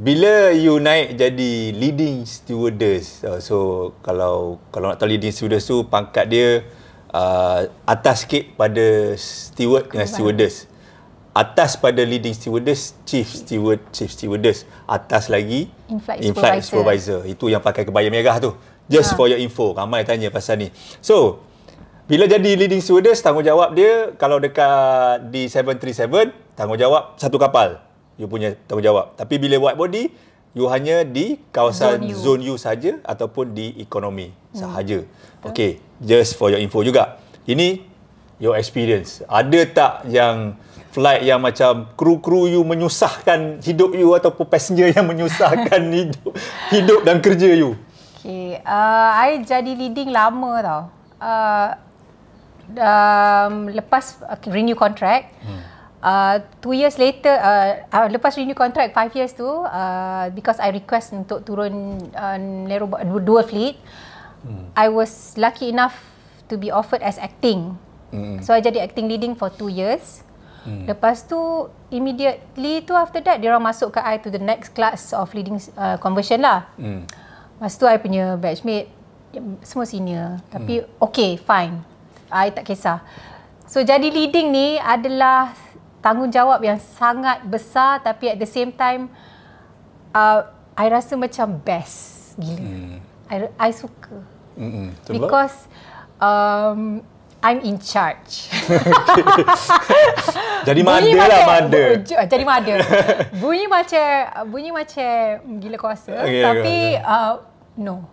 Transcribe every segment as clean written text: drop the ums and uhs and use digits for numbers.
bila you naik jadi leading stewardess, so kalau nak tahu leading stewardess tu pangkat dia atas sikit pada steward dengan stewardess. Atas pada leading stewardess, chief stewardess. Atas lagi in-flight supervisor. Itu yang pakai kebaya merah tu. Just for your info. Ramai tanya pasal ni. So, bila jadi leading stewardess, tanggungjawab dia kalau dekat di 737, tanggungjawab satu kapal. You punya tanggungjawab. Tapi bila wide body, you hanya di kawasan zone U saja ataupun di ekonomi sahaja. Okay, just for your info juga. Ini your experience. Ada tak yang flight yang macam kru-kru you menyusahkan hidup you ataupun passenger yang menyusahkan hidup dan kerja you? Okay, I jadi leading lama tau. Lepas renew contract, 2 years later, lepas renew contract 5 years tu, because I request untuk turun dual fleet, I was lucky enough to be offered as acting. So I jadi acting leading for 2 years. Lepas tu immediately tu after that dia orang masuk ke I to the next class of leading conversion lah. Lepas tu I punya batchmate semua senior. Tapi okay, fine, I tak kisah. So jadi leading ni adalah tanggungjawab yang sangat besar, tapi at the same time I rasa macam best gila. I suka. Because I'm in charge. Jadi mother lah, mother. Jadi mother. Bunyi macam gila kuasa, tapi no.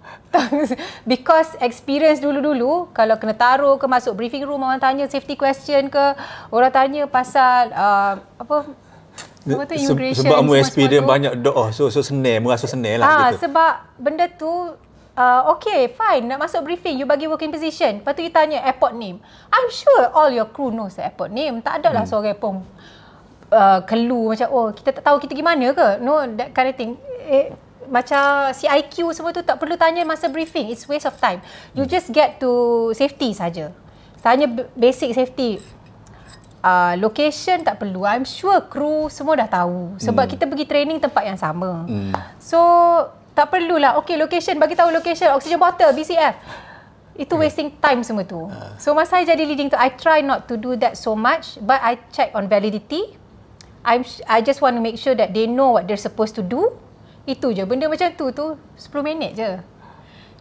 Because experience dulu-dulu, kalau kena taruh ke masuk briefing room, orang tanya safety question ke, orang tanya pasal immigration. Sebab mu experience banyak so senang, merasa senang lah gitu. Sebab benda tu okay, fine, nak masuk briefing, you bagi working position. Lepas tu you tanya airport name. I'm sure all your crew knows the airport name. Tak ada lah seorang pun clue macam, oh kita tak tahu kita gimana ke. No, that kind of thing. Macam CIQ semua tu tak perlu tanya masa briefing. It's waste of time. You just get to safety saja. Tanya basic safety. Location tak perlu. I'm sure crew semua dah tahu. Sebab kita pergi training tempat yang sama. So, tak perlulah. Okay, location. Bagi tahu location. Oxygen bottle, BCF. Itu wasting time semua tu. So, masa I jadi leading tu, I try not to do that so much. But I check on validity. I just want to make sure that they know what they're supposed to do. Itu je. Benda macam tu 10 minit je.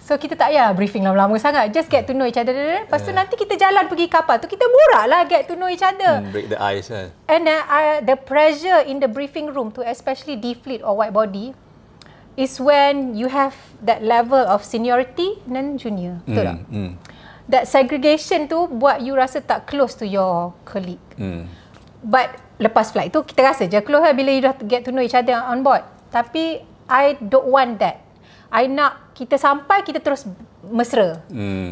So kita tak payah briefing lama-lama sangat. Just get to know each other. Lepas tu nanti kita jalan pergi kapal tu, kita borak lah, get to know each other. Break the ice kan. And the pressure in the briefing room to especially D-fleet or wide body is when you have that level of seniority dan junior. Betul tak? That segregation tu buat you rasa tak close to your colleague. But lepas flight tu kita rasa je close lah bila you dah get to know each other on board. Tapi I don't want that. I nak kita sampai, kita terus mesra.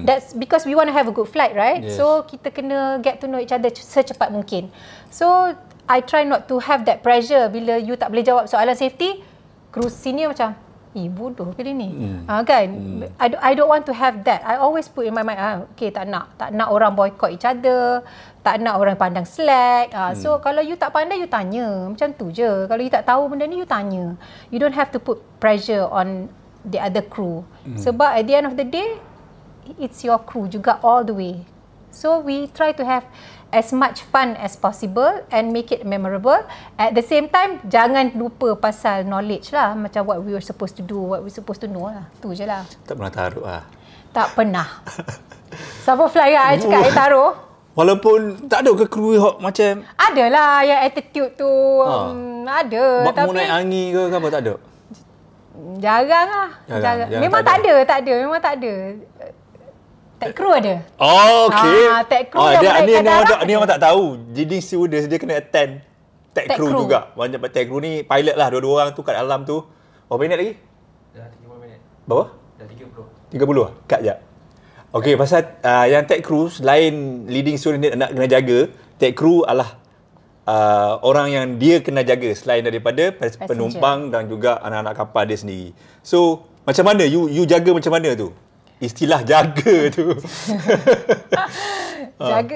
That's because we want to have a good flight, right? Yes. So kita kena get to know each other secepat mungkin. So I try not to have that pressure bila you tak boleh jawab soalan safety. Crew senior macam, bodoh pilih ni. Kan? I don't want to have that. I always put in my mind, okay, tak nak orang boycott each other, tak nak orang pandang slack. So kalau you tak pandai, you tanya. Macam tu je. Kalau you tak tahu benda ni, you tanya. You don't have to put pressure on the other crew. Sebab at the end of the day, it's your crew juga all the way. So we try to have as much fun as possible and make it memorable. At the same time, jangan lupa pasal knowledge lah. Macam what we were supposed to do, what we supposed to know lah. Tu je lah. Tak pernah taruh lah. Tak pernah. Siapa fly kan, I cakap I taruh. Walaupun tak ada ke kru macam? Adalah yang attitude tu. Ada. Mau naik angin ke apa tak ada? Jarang lah. Jarang. Memang tak ada. Memang tak ada. Tech crew ada. Oh, okey. Tech crew ni orang tak tahu. Leading stewardess dia kena attend tech crew juga. Banyak tech crew ni pilot lah, dua-dua orang tu kat dalam tu. Berapa minit lagi? Dah 30 minit. Berapa? Dah 30. 30 ah? Kat jap. Okey, pasal yang tech crew selain leading stewardess nak kena jaga, tech crew adalah orang yang dia kena jaga selain daripada penumpang dan juga anak-anak kapal dia sendiri. So, macam mana you jaga macam mana tu? Istilah jaga tu.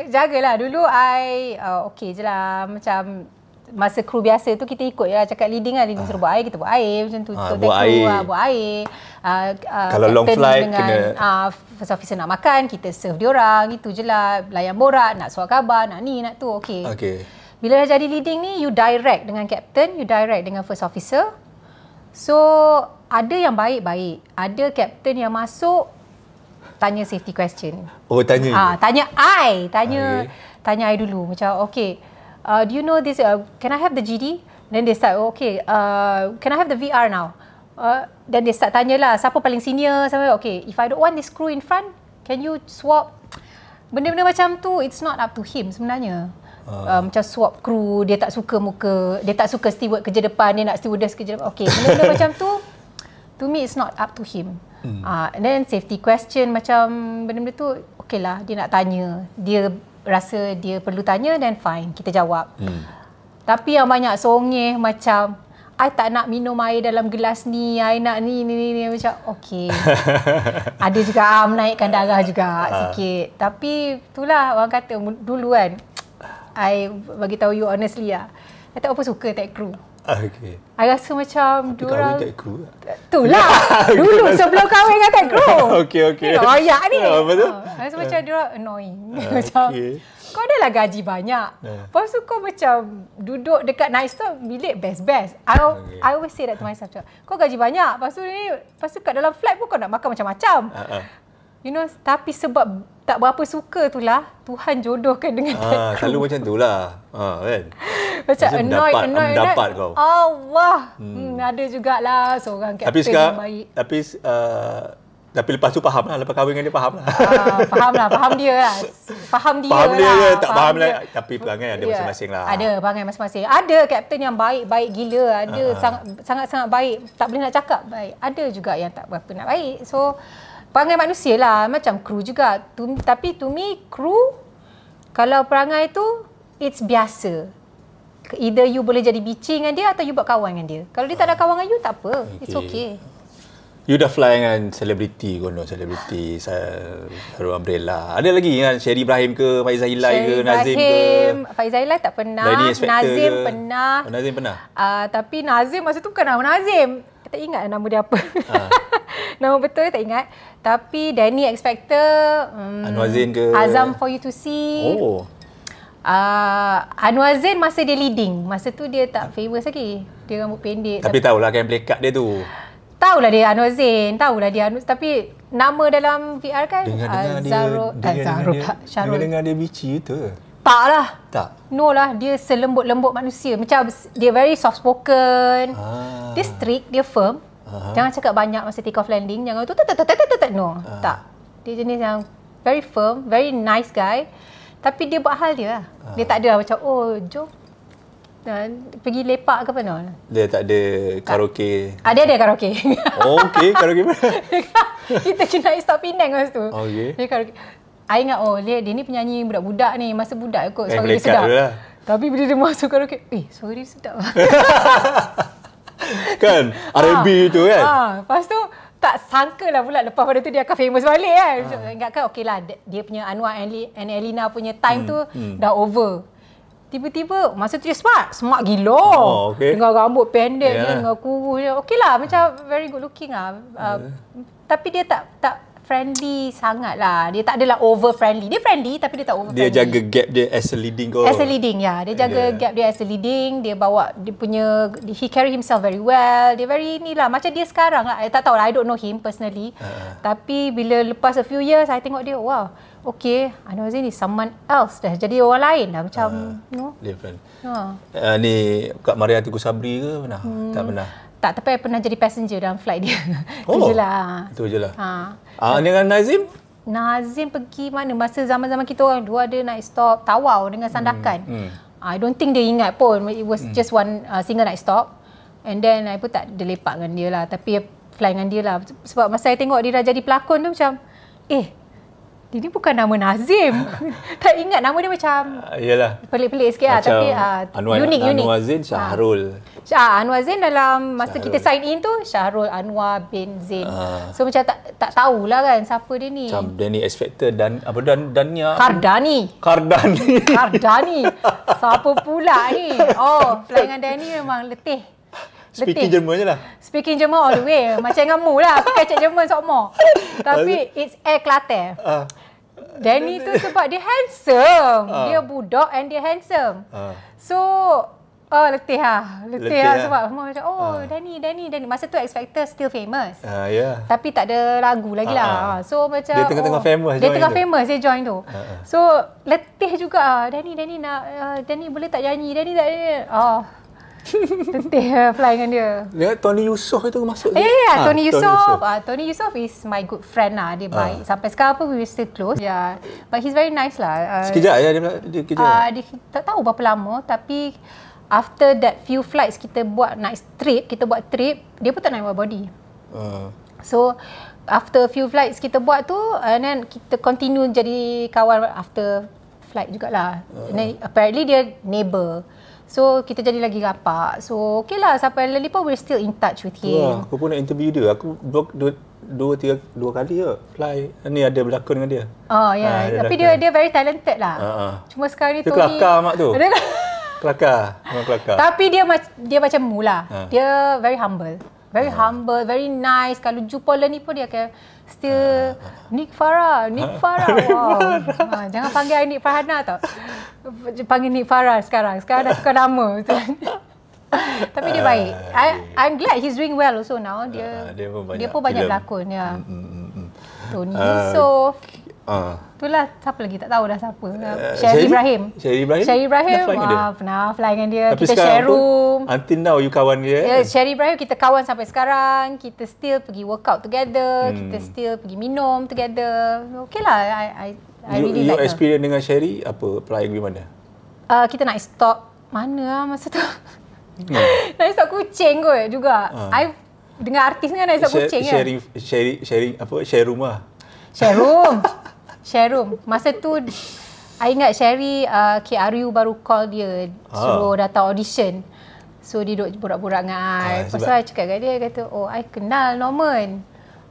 Jagalah. Dulu I okey je lah. Macam masa kru biasa tu kita ikut je lah cakap leading lah. Leading suruh buat air, kita buat air macam tu. Buat air. Buat air. Kalau long flight dengan, kena first officer nak makan, kita serve diorang. Itu je lah. Layan borak, nak suar khabar, nak ni, nak tu. Okay. Bila dah jadi leading ni, you direct dengan captain, you direct dengan first officer. So, ada yang baik-baik. Ada captain yang masuk, tanya safety question. Oh, tanya? Tanya I. Tanya I dulu. Macam, okay, do you know this, can I have the GD? Then they start, okay, can I have the VR now? Then they start tanyalah, siapa paling senior? Okay, if I don't want this crew in front, can you swap? Benda-benda macam tu, it's not up to him sebenarnya. Macam swap kru, dia tak suka muka, dia tak suka steward kerja depan, dia nak stewardess kerja depan. Okay, benda-benda macam tu, to me it's not up to him. And then safety question macam benda-benda tu, okay lah, dia nak tanya, dia rasa dia perlu tanya, then fine, kita jawab. Tapi yang banyak songeh macam, I tak nak minum air dalam gelas ni, I nak ni macam okay. Ada juga menaikkan darah juga sikit. Tapi itulah orang kata dulu kan, I bagi tahu you honestly lah, I tak apa suka tag crew. Okay. I rasa macam diorang kahwin tag crew lah. Itulah. Dulu sebelum kahwin dengan tag crew. Okay. Tengok royak ni. Betul. I rasa macam diorang annoying. Macam kau adalah gaji banyak. Lepas tu kau macam duduk dekat night stop, bilik best. I always say that to myself. Kau gaji banyak. Lepas tu kat dalam flight pun kau nak makan macam-macam. You know, tapi sebab tak berapa suka tu lah, Tuhan jodohkan dengan tag crew. Selalu macam tu lah. Kan? Macam annoyed. Mendapat kau. Allah. Ada jugalah seorang captain yang baik. Tapi lepas tu faham lah. Lepas kahwin dengan dia faham lah. Faham dia lah. Faham dia lah. Tak faham lah. Tapi perangai ada masing-masing lah. Ada perangai masing-masing. Ada kapten yang baik gila. Ada sangat-sangat baik. Tak boleh nak cakap baik. Ada juga yang tak berapa nak baik. So, perangai manusia lah. Macam kru juga. Tapi to me, kru, kalau perangai tu, it's biasa. Either you boleh jadi bici dengan dia atau you buat kawan dengan dia. Kalau dia tak ada kawan dengan you, tak apa. It's okay. You dah fly dengan selebriti konon, selebriti Harum Umbrella. Ada lagi kan Sherry Ibrahim ke, Faizal Hilal ke, Nazim ke? Faizal Hilal tak pernah. Nazim ke? Pernah. Nazim pernah? Tapi Nazim masa tu bukan nama Nazim. Tak ingat nama dia apa. Nama betul tak ingat. Tapi Danny X Factor, Anwar Zain ke? Azam For You To See. Oh. Anwar Zain masa dia leading. Masa tu dia tak famous lagi. Dia rambut pendek. Tapi tahulah kan play card dia tu. Tahulah dia Anwar Zain, tapi nama dalam VR kan Syarul. Dengar dia bici tu. Tak lah. Tak. No lah, dia selembut-lembut manusia. Macam dia very soft spoken. Dia strict, dia firm. Jangan cakap banyak masa take off landing. Jangan tu no. Tak. Dia jenis yang very firm, very nice guy. Tapi dia buat hal dia lah. Dia tak ada macam jom pergi lepak ke apa no. Dia tak ada karaoke. Dia ada karaoke. Oh, okey, karaoke mana? Kita kena stop Penang masa tu. Okey. Dia karaoke. I ingat dia ni penyanyi budak-budak ni, masa budak kot suara dia dia sedap. lah. Tapi bila dia masuk karaoke, suara dia sedap. Kan? R&B tu kan? Lepas tu tak sangka lah pula lepas pada tu dia akan famous balik kan. Ingatkan okey lah, dia punya Anwar and Elina punya time tu dah over. Tiba-tiba masa tu dia smart gila. Dengan rambut pendek dia, dengan kurus dia. Okey lah, macam very good looking lah. Tapi dia tak friendly sangat lah. Dia tak adalah over friendly. Dia friendly tapi dia tak over friendly. Dia jaga gap dia as a leading kau. As a leading, Dia jaga gap dia as a leading. Dia bawa, dia punya, he carry himself very well. Dia very ni lah. Macam dia sekarang lah. I tak tahu lah. I don't know him personally. Tapi bila lepas a few years, I tengok dia, wow. Okay, Anwar Zain is someone else dah. Jadi orang lain dah. Macam, different. Ni Kak Maria Teguh Sabri ke pernah? Tak pernah? Tak, tapi I pernah jadi passenger dalam flight dia. Itu je lah. Itu je lah. Dengan Nazim? Nazim pergi mana? Masa zaman-zaman kita orang dua ada night stop Tawau dengan Sandakan. I don't think dia ingat pun. It was just one single night stop. And then I pun tak ada lepak dengan dia lah. Tapi fly dengan dia lah. Sebab masa I tengok dia dah jadi pelakon tu macam, dia ni bukan nama Nazim. Tak ingat nama dia macam Yalah. pelik-pelik sikit lah. Macam Tapi unik. Anwar Zain Syahrul. Anwar Zain dalam masa kita sign in tu Syahrul Anwar bin Zain. So macam tak tahulah kan siapa dia ni. Macam Danny X Factor dan Dania. Kardani. Siapa pula ni? Oh, fly dengan Danny memang letih. Speaking Jerman je lah. Speaking Jerman all the way. Macam dengan mu lah. Aku kecek Jerman sokmo. Tapi it's Air Klater. Danny tu sebab dia handsome. Dia budak and dia handsome. So, letih lah. Letih lah sebab semua macam, Danny. Masa tu X Factor still famous. Yeah. Tapi tak ada lagu lagi lah. So macam dia tengah-tengah famous. Dia tengah famous dia join tu. So letih juga. Danny nak Danny boleh tak nyanyi? Danny tak letih fly dengan dia. Dia Tony Yusof itu masuk. Tony Yusof. Tony Yusof is my good friend lah. Dia baik. Sampai sekarang pun we still close. Yeah. But he's very nice lah. Sekejap je dia kerja. Dia tak tahu berapa lama tapi after that few flights kita buat trip, dia pun tak nak buat body. So after few flights kita buat tu and then kita continue jadi kawan after flight jugalah. And then apparently dia neighbour. So kita jadi lagi rapat. So okay lah sampai Lollipop we're still in touch with him. Aku pun nak interview dia. Aku dua kali je fly. Ni ada berlakon dengan dia. Tapi dia very talented lah. Cuma sekarang ni dia Tony kelakar mak tu. Kelakar. Tapi dia macam mu lah. Dia very humble. Very humble, very nice. Kalau jumpa Lenny pun dia akan still Nick Farah. Wow. Jangan panggil I Nick Farhana tau. Panggil Nick Farah sekarang. Sekarang dah tukar nama. Tapi dia baik. I'm glad he's doing well also now. Dia pun banyak berlakon. Ya. Tony Yusof. Itulah siapa lagi tak tahu dah siapa. Sherry Ibrahim. Pernah fly dengan dia. Tapi kita share room. Until now you kawan dia. Sherry Ibrahim kita kawan sampai sekarang. Kita still pergi workout together. Kita still pergi minum together. Okay lah. I really like her. Your experience dengan Sherry apa? Flying di mana? Kita nak stop mana lah masa tu. Nak stop kucing kot juga. I dengan artis kan nak stop kucing kan. Sharing apa? Share rumah. Share room. Masa tu I ingat Sherry KRU baru call dia suruh datang audition. So dia duduk borak-borak dengan I. Lepas tu I cakap kat dia, kata, I kenal Norman.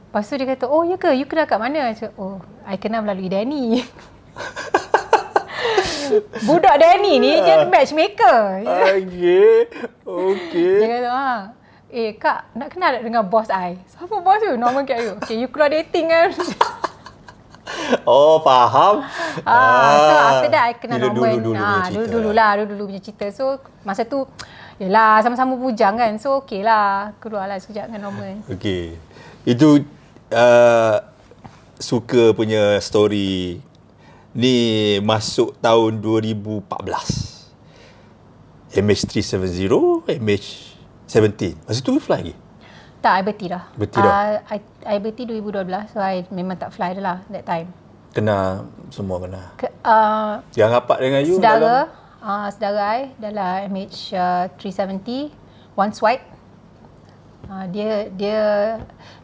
Lepas tu dia kata, ya ke? You kenal kat mana? I cakap, I kenal melalui Danny. Budak Danny ni dia matchmaker. Okay. Dia kata, Kak, nak kenal dengan bos I? Siapa bos tu? Norman KRU. Okay, you keluar dating kan? Faham. So after that I kenal Norman. Dulu punya cerita. So masa tu yelah sama-sama bujang kan. So okey lah. Keluarlah sekejap dengan Norman. Okey. Itu suka punya story. Ni masuk tahun 2014. MH370, MH17. Masa tu fly lagi? Tak, I berhenti dah. Berhenti dah? I berhenti 2012. So, I memang tak fly dah lah that time. Semua kena? Yang rapat dengan you? Sedara I dalam MH370. One swipe. Dia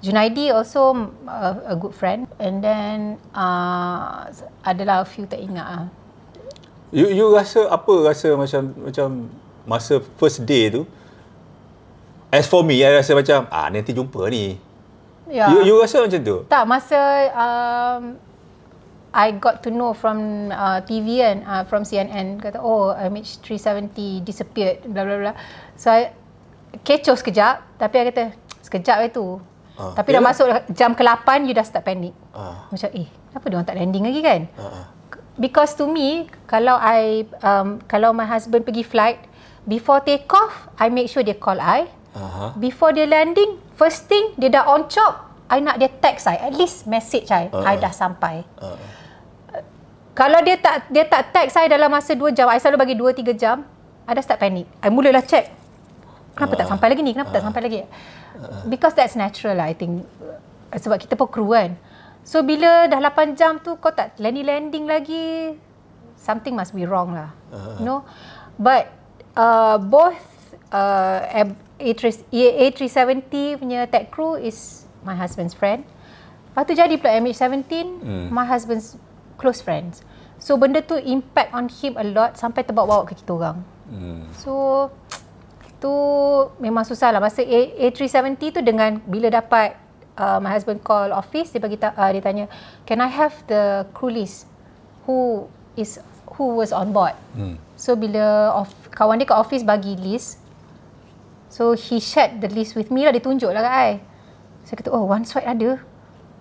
Junaidi also a good friend. And then adalah a few tak ingat. You rasa apa? Rasa macam masa first day tu? As for me, I rasa macam nanti jumpa ni. Yeah. You rasa macam tu? Tak, masa I got to know from TV kan, from CNN, kata MH370 disappeared, bla bla bla. So I kecoh sekejap, tapi I kata sekejap itu. Tapi dah masuk jam ke-8, you dah start panic. Macam kenapa dia orang tak landing lagi kan? Because to me, kalau my husband pergi flight, before take off, I make sure dia call I. Before dia landing, first thing dia dah on chop, I nak dia text I, at least message I dah sampai. Kalau dia tak text I dalam masa 2 jam, I selalu bagi 2-3 jam, I dah start panic. I mulalah check, kenapa tak sampai lagi ni, because that's natural lah, I think. Sebab kita pun kru kan. So bila dah 8 jam tu kau tak landing lagi, something must be wrong lah. But both A370 punya tech crew is my husband's friend. Lepas tu jadi pula MH17, my husband's close friends. So benda tu impact on him a lot sampai terbawa-bawa ke kita orang. So tu memang susah lah. Masa A370 tu dengan bila dapat my husband call office, dia dia tanya, can I have the crew list who was on board. So bila kawan dia kat office bagi list, so he shared the list with me lah, dia tunjuk lah kat I. Saya kata, oh one swipe ada.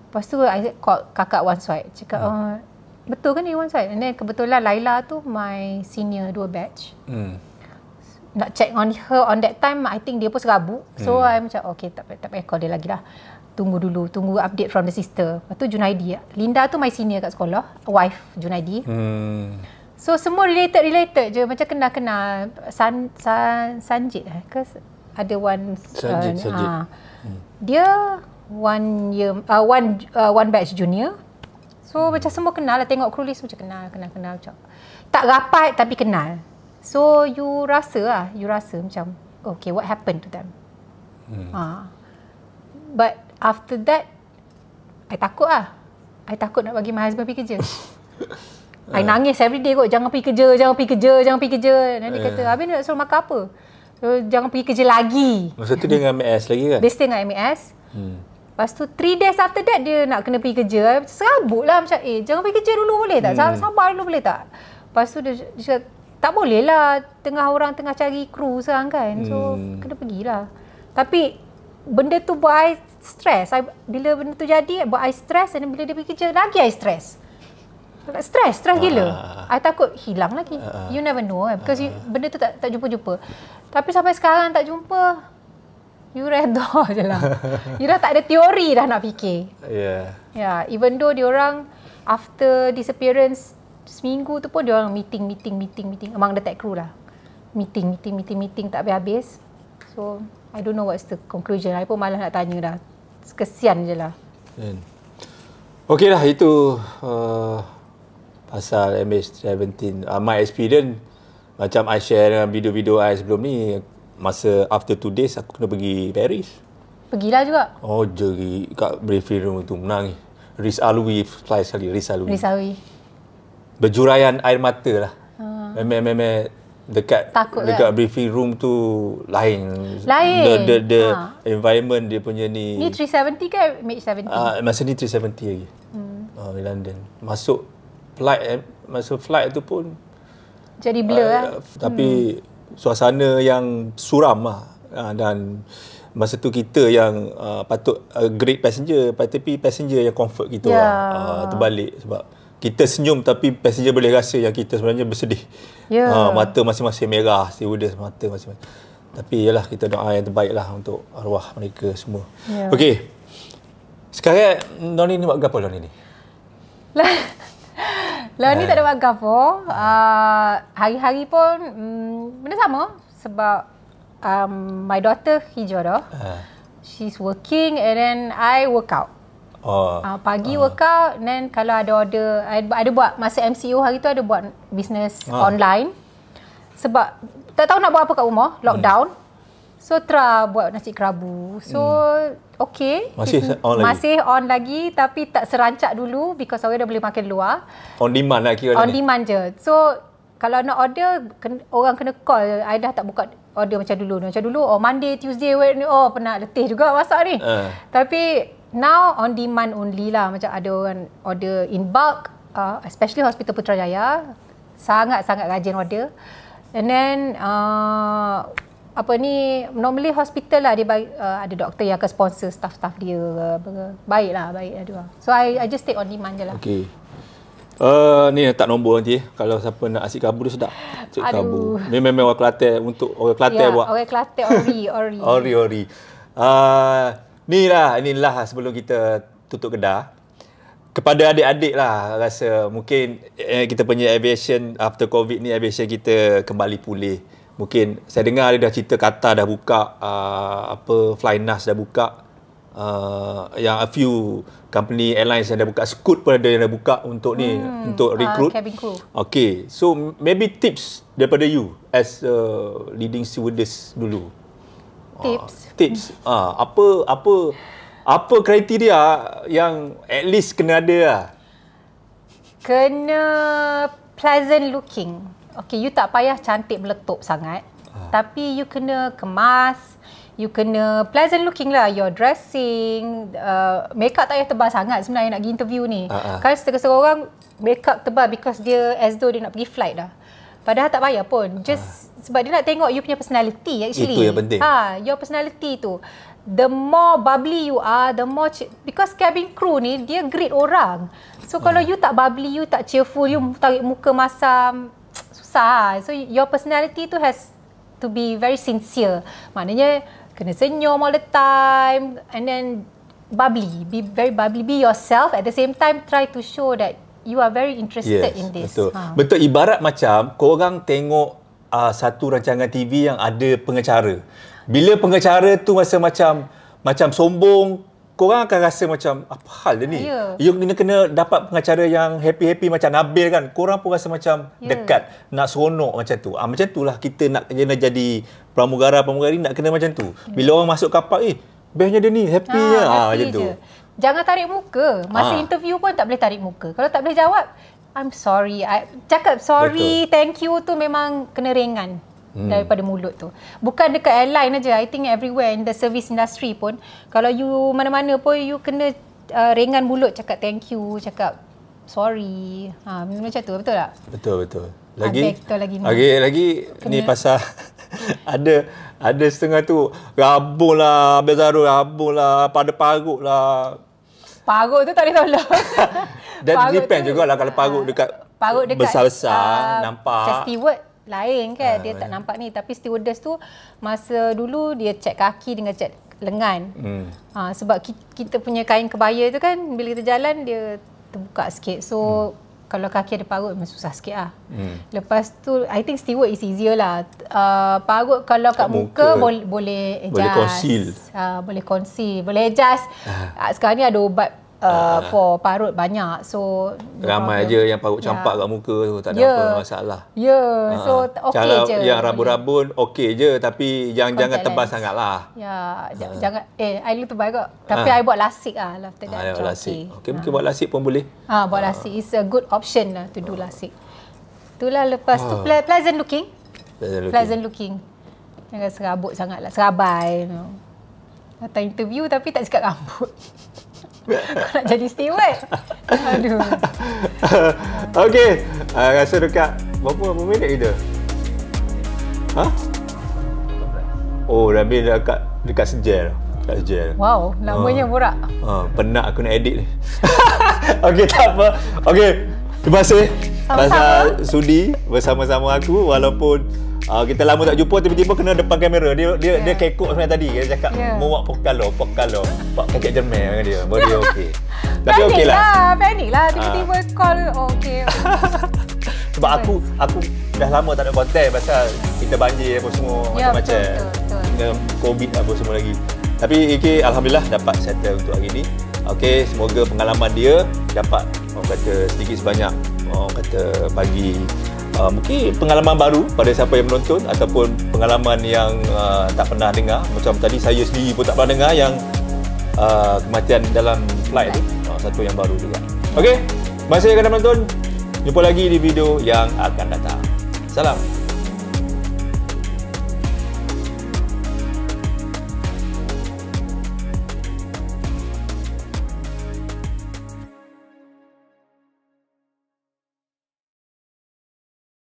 Lepas tu I call kakak one swipe, cakap, betul kan ni one swipe? And then kebetulan Laila tu my senior 2 batch. Nak check on her on that time, I think dia pun serabut. So I macam, okay tak payah call dia lagi lah. Tunggu update from the sister. Lepas tu Junaidi, Linda tu my senior kat sekolah, wife Junaidi. So semua related je, macam kenal Sanjit ke ada one Sanjit. dia one batch junior. So macam semua kenal lah, tengok crew list macam kenal macam tak rapat tapi kenal. So you rasa macam okay, what happened to them? But after that I takut nak bagi my husband pergi kerja. I nangis every day kot, jangan pergi kerja. Dan dia kata, habis nak suruh makan apa? So, jangan pergi kerja lagi. Masa tu dia dengan MAS lagi kan? Dia stay dengan MAS. Lepas tu 3 days after that dia nak kena pergi kerja. Serabut lah macam, jangan pergi kerja dulu boleh tak? Sabar dulu boleh tak? Lepas tu dia cakap, tak boleh lah, orang tengah cari kru sekarang kan. So kena pergilah. Tapi benda tu buat I stress. Bila benda tu jadi, buat I stress. Dan bila dia pergi kerja, lagi I stress. Stress gila. I takut hilang lagi. You never know because benda tu tak jumpa-jumpa. Tapi sampai sekarang tak jumpa, you redha je lah. You dah tak ada teori dah nak fikir. Yeah, even though diorang after disappearance seminggu tu pun diorang meeting among the tech crew lah. Meeting tak habis-habis. So I don't know what's the conclusion. I pun malas nak tanya dah. Kesian je lah. Okey lah, itu pasal MH17. My experience, macam I share dengan video-video I sebelum ni, masa after 2 days aku kena pergi Paris. Pergilah juga. Oh, je kat briefing room tu menang. Riz Alwi fly sekali, Riz Alwi. Berjuraian air mata lah. Memang dekat briefing room tu lain. The environment dia punya ni. Ni 370 ke MH17? Masa ni 370 lagi. Di London. Masuk flight tu pun jadi blur lah. Tapi suasana yang suram lah. Dan masa tu kita yang patut great passenger, tapi passenger yang comfort kita lah. Terbalik sebab kita senyum tapi passenger boleh rasa yang kita sebenarnya bersedih. Mata masing-masing merah, stewardess mata masing-masing. Tapi yalah, kita doa yang terbaik lah untuk arwah mereka semua. Okey. Sekarang Noni ni buat apa Noni ni? Ni tak ada buat apa. Hari-hari pun benda sama sebab my daughter hijau dah. She's working and then I work out. Pagi workout, then kalau ada order, ada buat masa MCO hari tu ada buat business online. Sebab tak tahu nak buat apa kat rumah, lockdown. So try buat nasi kerabu. So okay, masih on lagi tapi tak serancak dulu because orang dah boleh makan luar. On demand lah kira. On demand je. So kalau nak order, orang kena call. I dah tak buka order macam dulu. Monday, Tuesday, penat letih juga masak ni. Tapi now on demand only lah. Macam ada orang order in bulk, especially Hospital Putrajaya. Sangat-sangat rajin order. And then normally hospital lah dia bagi, ada doktor yang akan sponsor staff-staff dia. Baik lah dia. So I just take on demand je lah. Okay. Ni letak nombor nanti kalau siapa nak nasi kerabu tu sedap. Nasi kerabu. Memang orang Kelantan, untuk orang Kelantan buat. Orang Kelantan ori. Inilah sebelum kita tutup kedai. Kepada adik-adik lah, rasa mungkin kita punya aviation after COVID ni, aviation kita kembali pulih. Mungkin saya dengar dia dah cerita Qatar dah buka, Flynas dah buka, yang a few company airlines yang dah buka, Scoot pun ada yang dah buka untuk ni, untuk recruit. Cabin crew. Okay, so maybe tips daripada you as leading stewardess dulu. Tips. Apa kriteria yang at least kena ada lah? Kena pleasant looking. Okay, you tak payah cantik meletup sangat. Tapi you kena kemas. You kena pleasant looking lah. Your dressing. Makeup tak payah tebal sangat sebenarnya nak pergi interview ni. Kan setengah-setengah orang makeup tebal because dia as though dia nak pergi flight dah. Padahal tak payah pun. Just sebab dia nak tengok you punya personality actually. Itu yang penting. Your personality tu. The more bubbly you are, the more... Because cabin crew ni, dia greet orang. So, kalau you tak bubbly, you tak cheerful, you tarik muka masam, susah. So, your personality tu has to be very sincere. Maknanya, kena senyum all the time. And then, bubbly. Be very bubbly. Be yourself. At the same time, try to show that you are very interested in this. Betul. Betul, ibarat macam korang tengok satu rancangan TV yang ada pengacara. Bila pengacara tu rasa macam sombong, korang akan rasa macam apa hal dia ni? You kena dapat pengacara yang happy-happy macam Nabil kan. Korang pun rasa macam dekat, nak seronok macam tu. Macam itulah kita nak jadi pramugari nak kena macam tu. Bila orang masuk kapal, bestnya dia ni, happy je. Macam tu. Jangan tarik muka. Masa interview pun tak boleh tarik muka. Kalau tak boleh jawab, I'm sorry. Cakap sorry, thank you tu memang kena ringan. Daripada mulut tu. Bukan dekat airline aja. I think everywhere in the service industry pun, kalau you mana-mana pun you kena ringan mulut, cakap thank you, cakap sorry. Macam tu, betul tak? Betul. Lagi ni pasal ada setengah tu rabun lah, Bezarul rabun lah, pada parut lah. Parut tu tak boleh tolong. Dan depend jugalah kalau parut dekat besar-besar nampak. Macam steward lain kan, dia tak nampak ni. Tapi stewardess tu masa dulu dia cek kaki dengan cek lengan. Sebab kita punya kain kebaya tu kan, bila kita jalan dia terbuka sikit. So kalau kaki ada parut memang susah sikit lah. Lepas tu I think steward is easier lah. Parut kalau kat muka boleh adjust. Boleh conceal. Boleh conceal, boleh adjust. Sekarang ni ada ubat for parut banyak. So ramai je yang parut campak kat muka tu, tak ada apa masalah. So okey je. Yang rabun-rabun okey je, tapi jangan tebal sangatlah. Jangan I dulu tebal kot. Tapi I buat lasik lah after that. Lasik. Okey, mungkin buat lasik pun boleh. Buat lasik is a good option lah to do lasik. Itulah. Lepas tu pleasant looking. Pleasant looking. Jangan serabut sangatlah, serabai. Datang interview tapi tak sikat rambut. Kau nak jadi steward? Aduh. Okey. Rasa dekat berapa minit kita? Oh, dah habis dekat sejam. Wow, lamanya borak. Penat aku nak edit ni. Okey, tak apa. Okey. Terima kasih pasal sudi bersama-sama aku, walaupun kita lama tak jumpa, tiba-tiba kena depan kamera. Dia kekok sebenarnya tadi. Dia cakap muak pokalo, pak kakek jerman dengan dia. Baru dia okey. Tapi okeylah. Panik lah tiba-tiba call. Okey. Sebab aku dah lama tak ada konten pasal kita banjir apa semua macam-macam. Dengan COVID apa semua lagi. Tapi alhamdulillah dapat settle untuk hari ni. Okey, semoga pengalaman dia dapat orang kata sedikit sebanyak orang kata bagi mungkin pengalaman baru pada siapa yang menonton, ataupun pengalaman yang tak pernah dengar. Macam tadi saya sendiri pun tak pernah dengar yang kematian dalam flight tu. Satu yang baru juga. Okey, terima kasih kerana menonton. Jumpa lagi di video yang akan datang. Salam.